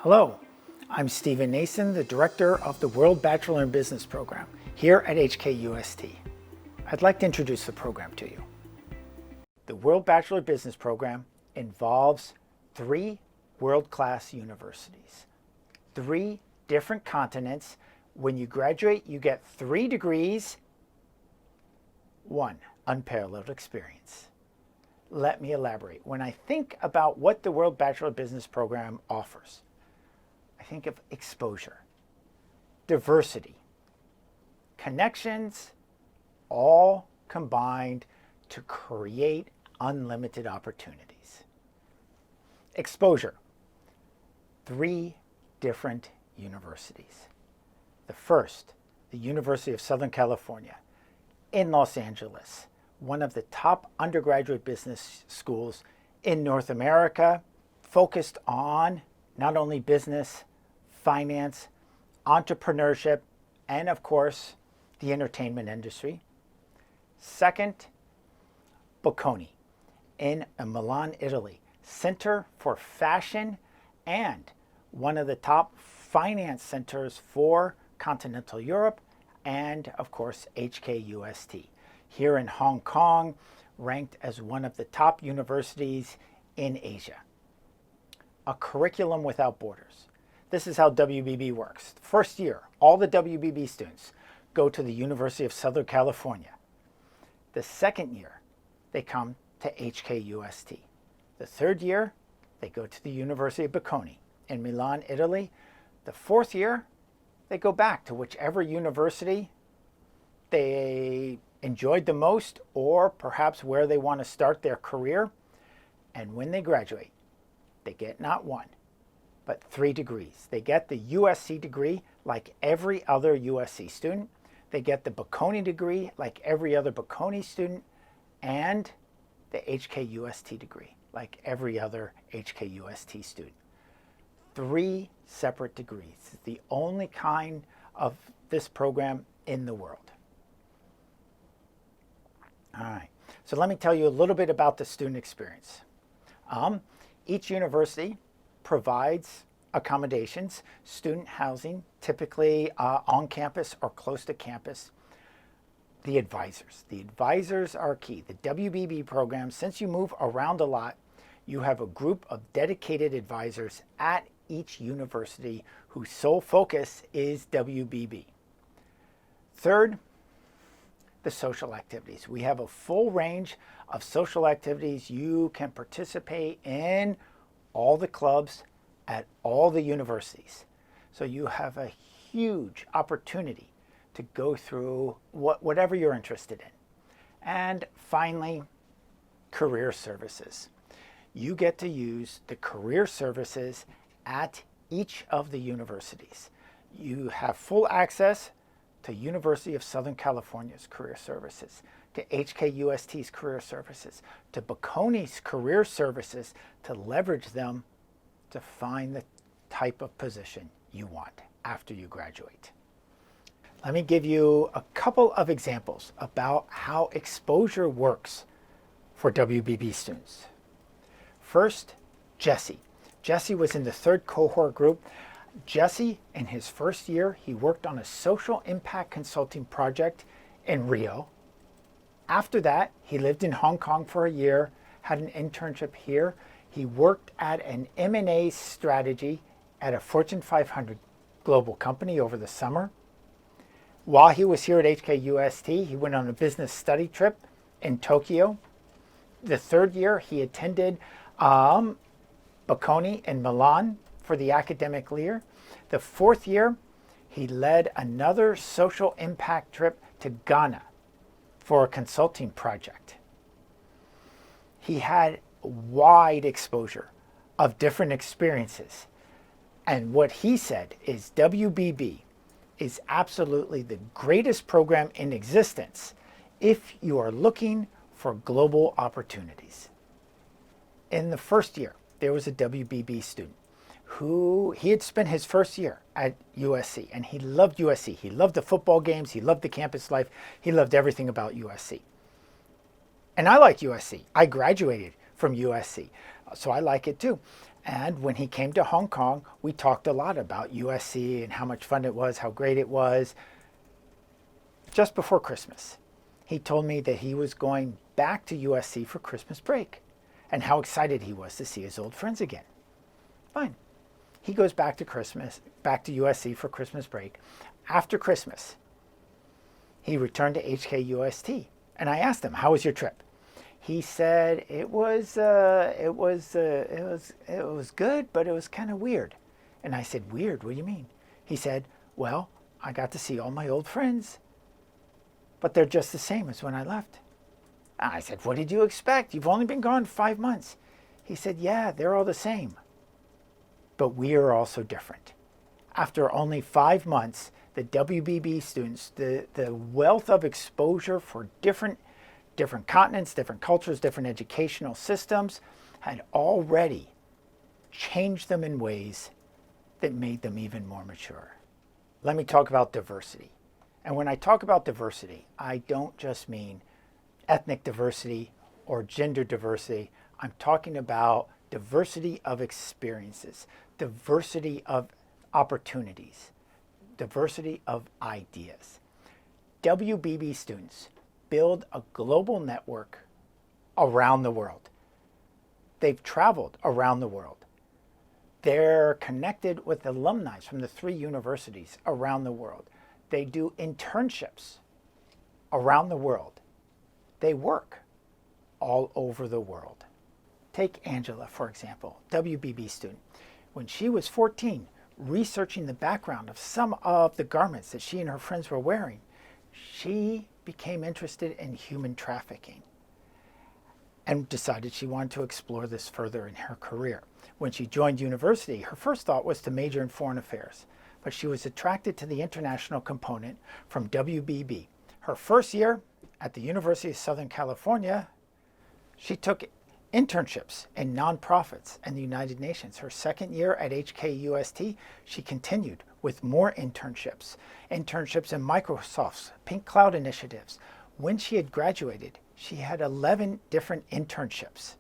Hello, I'm Stephen Nason, the director of the World Bachelor in Business program here at HKUST. I'd like to introduce the program to you. The World Bachelor Business program involves 3 world-class universities, 3 different continents. When you graduate, you get 3 degrees, 1 unparalleled experience. Let me elaborate. When I think about what the World Bachelor Business program offers, I think of exposure, diversity, connections, all combined to create unlimited opportunities. Exposure, 3 different universities. The first, the University of Southern California in Los Angeles, one of the top undergraduate business schools in North America, focused on not only business, finance, entrepreneurship, and of course, the entertainment industry. Second, Bocconi in Milan, Italy, Center for Fashion and one of the top finance centers for continental Europe, and of course, HKUST. Here in Hong Kong, ranked as one of the top universities in Asia. A curriculum without borders. This is how WBB works. First year, all the WBB students go to the University of Southern California. The second year, they come to HKUST. The third year, they go to the University of Bocconi in Milan, Italy. The fourth year, they go back to whichever university they enjoyed the most, or perhaps where they want to start their career. And when they graduate, they get not 1, but 3 degrees. They get the USC degree like every other USC student. They get the Bocconi degree like every other Bocconi student, and the HKUST degree like every other HKUST student. 3 separate degrees, the only kind of this program in the world. All right, so let me tell you a little bit about the student experience. Each university provides accommodations, student housing, typically on campus or close to campus. The advisors are key. The WBB program, since you move around a lot, you have a group of dedicated advisors at each university whose sole focus is WBB. Third, the social activities. We have a full range of social activities. You can participate in all the clubs at all the universities. So you have a huge opportunity to go through whatever you're interested in. And finally, career services. You get to use the career services at each of the universities. You have full access to University of Southern California's career services, to HKUST's career services, to Bocconi's career services, to leverage them to find the type of position you want after you graduate. Let me give you a couple of examples about how exposure works for WBB students. First, Jesse. Jesse was in the 3rd cohort group. Jesse, in his first year, he worked on a social impact consulting project in Rio. After that, he lived in Hong Kong for a year, had an internship here. He worked at an M&A strategy at a Fortune 500 global company over the summer. While he was here at HKUST, he went on a business study trip in Tokyo. The 3rd year, he attended Bocconi in Milan for the academic year. The 4th year, he led another social impact trip to Ghana for a consulting project. He had wide exposure of different experiences. And what he said is WBB is absolutely the greatest program in existence if you are looking for global opportunities. In the first year, there was a WBB student who he had spent his first year at USC, and he loved USC. He loved the football games. He loved the campus life. He loved everything about USC. And I like USC. I graduated from USC, so I like it too. And when he came to Hong Kong, we talked a lot about USC and how much fun it was, how great it was. Just before Christmas, he told me that he was going back to USC for Christmas break and how excited he was to see his old friends again. Fine. He goes back to USC for Christmas break. After Christmas, he returned to HKUST, and I asked him, "How was your trip?" He said it was good, but it was kind of weird. And I said, "Weird? What do you mean?" He said, "Well, I got to see all my old friends, but they're just the same as when I left." I said, "What did you expect? You've only been gone 5 months." He said, "Yeah, they're all the same, but we are also different." After only 5 months, the WBB students, the wealth of exposure for different continents, different cultures, different educational systems had already changed them in ways that made them even more mature. Let me talk about diversity. And when I talk about diversity, I don't just mean ethnic diversity or gender diversity. I'm talking about diversity of experiences, diversity of opportunities, diversity of ideas. WBB students build a global network around the world. They've traveled around the world. They're connected with alumni from the 3 universities around the world. They do internships around the world. They work all over the world. Take Angela, for example, WBB student. When she was 14, researching the background of some of the garments that she and her friends were wearing, she became interested in human trafficking and decided she wanted to explore this further in her career. When she joined university, her first thought was to major in foreign affairs, but she was attracted to the international component from WBB. Her first year at the University of Southern California, she took internships in nonprofits and the United Nations. Her second year at HKUST, she continued with more internships in Microsoft's Pink Cloud initiatives. When she had graduated, she had 11 different internships.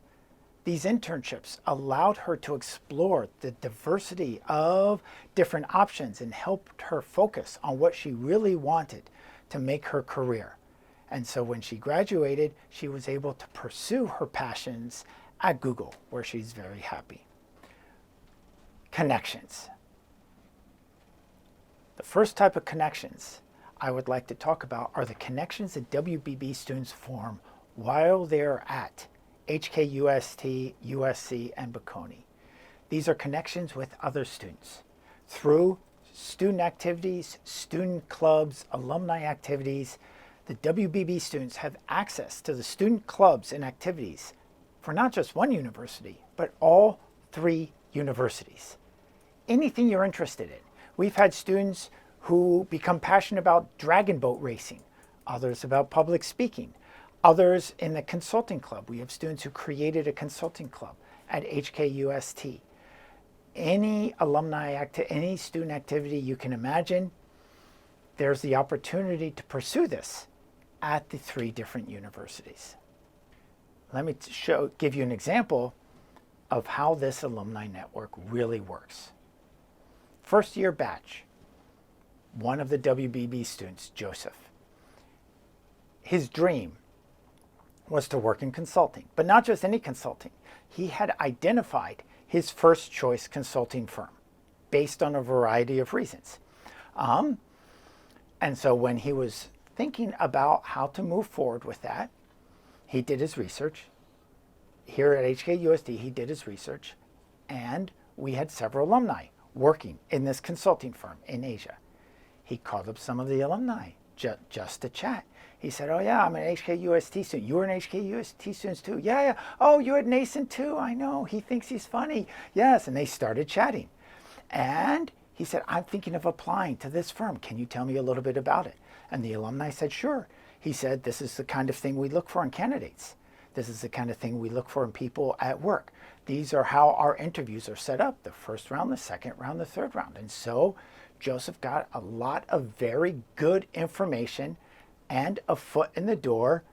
These internships allowed her to explore the diversity of different options and helped her focus on what she really wanted to make her career. And so when she graduated, she was able to pursue her passions at Google, where she's very happy. Connections. The first type of connections I would like to talk about are the connections that WBB students form while they're at HKUST, USC, and Bocconi. These are connections with other students through student activities, student clubs, alumni activities. The WBB students have access to the student clubs and activities for not just one university, but all 3 universities. Anything you're interested in. We've had students who become passionate about dragon boat racing, others about public speaking, others in the consulting club. We have students who created a consulting club at HKUST. Any any student activity you can imagine, there's the opportunity to pursue this at the 3 different universities. Let me give you an example of how this alumni network really works. First year batch, one of the WBB students, Joseph, his dream was to work in consulting, but not just any consulting. He had identified his first choice consulting firm based on a variety of reasons. And so when he was thinking about how to move forward with that, he did his research. Here at HKUST, he did his research, and we had several alumni working in this consulting firm in Asia. He called up some of the alumni just to chat. He said, "Oh yeah, I'm an HKUST student. You were an HKUST student too?" Yeah. "Oh, you're at Nason too? I know. He thinks he's funny." Yes, and they started chatting. And he said, "I'm thinking of applying to this firm. Can you tell me a little bit about it?" And the alumni said, "Sure." He said, "This is the kind of thing we look for in candidates. This is the kind of thing we look for in people at work. These are how our interviews are set up: the first round, the second round, the third round." And so Joseph got a lot of very good information and a foot in the door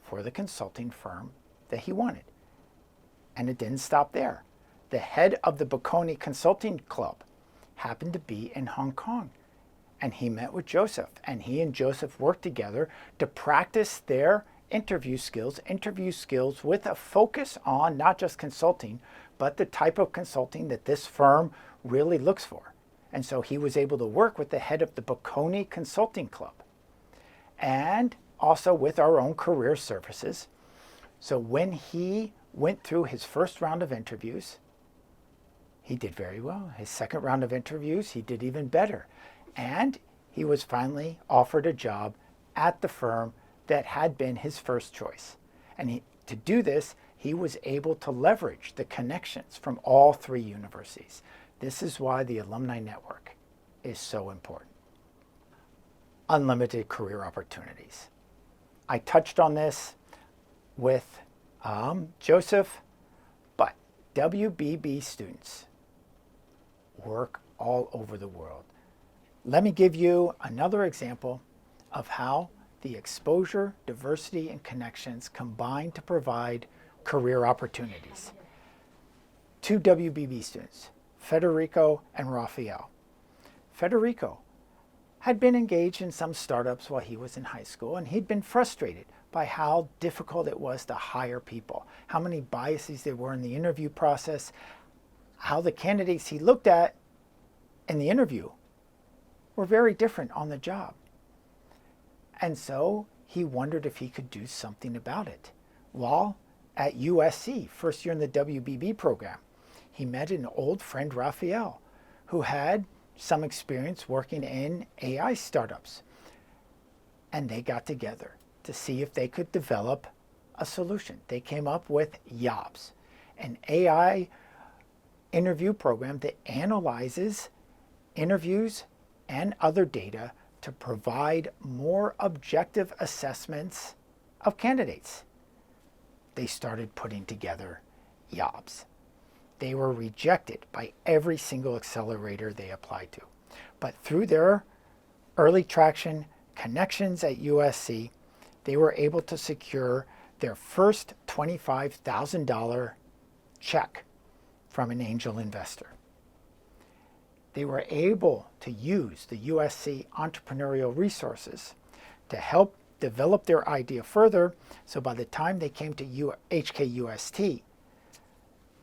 for the consulting firm that he wanted. And it didn't stop there. the head of the Bocconi Consulting Club happened to be in Hong Kong. And he met with Joseph, and he and Joseph worked together to practice their interview skills with a focus on not just consulting, but the type of consulting that this firm really looks for. And so he was able to work with the head of the Bocconi Consulting Club and also with our own career services. So when he went through his first round of interviews, he did very well. His second round of interviews, he did even better. And he was finally offered a job at the firm that had been his first choice. And to do this, he was able to leverage the connections from all three universities. This is why the alumni network is so important. Unlimited career opportunities. I touched on this with Joseph, but WBB students work all over the world. Let me give you another example of how the exposure, diversity, and connections combine to provide career opportunities. Two WBB students, Federico and Raphael. Federico had been engaged in some startups while he was in high school, and he'd been frustrated by how difficult it was to hire people, how many biases there were in the interview process, how the candidates he looked at in the interview were very different on the job. And so he wondered if he could do something about it. While at USC, first year in the WBB program, he met an old friend, Raphael, who had some experience working in AI startups. And they got together to see if they could develop a solution. They came up with YOBS, an AI interview program that analyzes interviews and other data to provide more objective assessments of candidates. They started putting together YOBS. They were rejected by every single accelerator they applied to. But through their early traction, connections at USC, they were able to secure their first $25,000 check from an angel investor. They were able to use the USC entrepreneurial resources to help develop their idea further. So by the time they came to HKUST,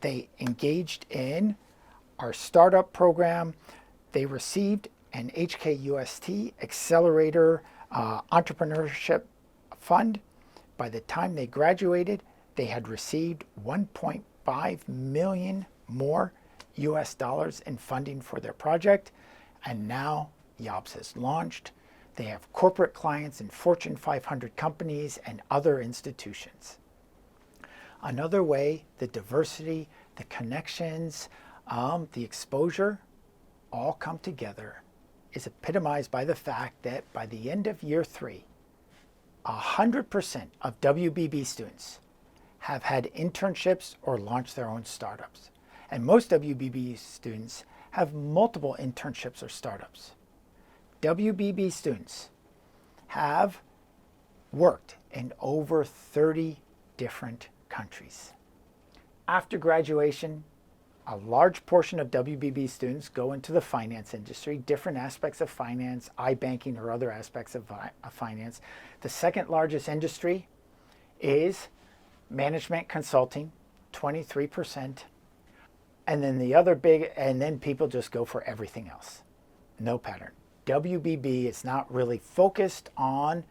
they engaged in our startup program. They received an HKUST Accelerator Entrepreneurship Fund. By the time they graduated, they had received 1.5 million more US dollars in funding for their project. And now YOBS has launched. They have corporate clients in Fortune 500 companies and other institutions. Another way the diversity, the connections, the exposure all come together is epitomized by the fact that by the end of year 3, 100% of WBB students have had internships or launched their own startups. And most WBB students have multiple internships or startups. WBB students have worked in over 30 different countries. After graduation, a large portion of WBB students go into the finance industry, different aspects of finance, iBanking or other aspects of finance. The second largest industry is management consulting, 23%. And then the other big, and then people just go for everything else. No pattern. WBB is not really focused on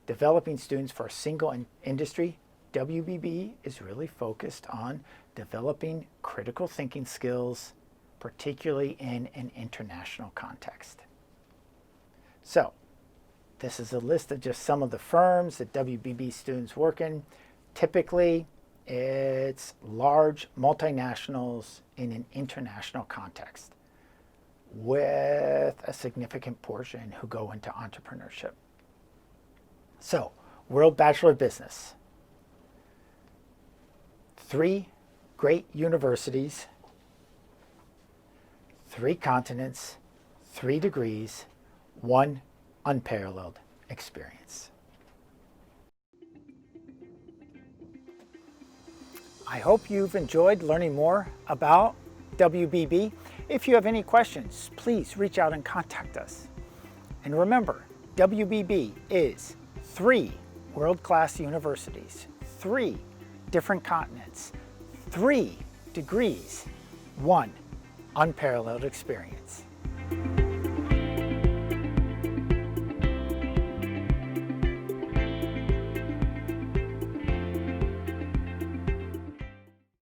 developing students for a single industry. WBB is really focused on developing critical thinking skills, particularly in an international context. So, this is a list of just some of the firms that WBB students work in. Typically, it's large multinationals in an international context with a significant portion who go into entrepreneurship. So, World Bachelor of Business. 3 great universities, 3 continents, 3 degrees, 1 unparalleled experience. I hope you've enjoyed learning more about WBB. If you have any questions, please reach out and contact us. And remember, WBB is 3 world-class universities, 3 different continents, 3 degrees, 1 unparalleled experience.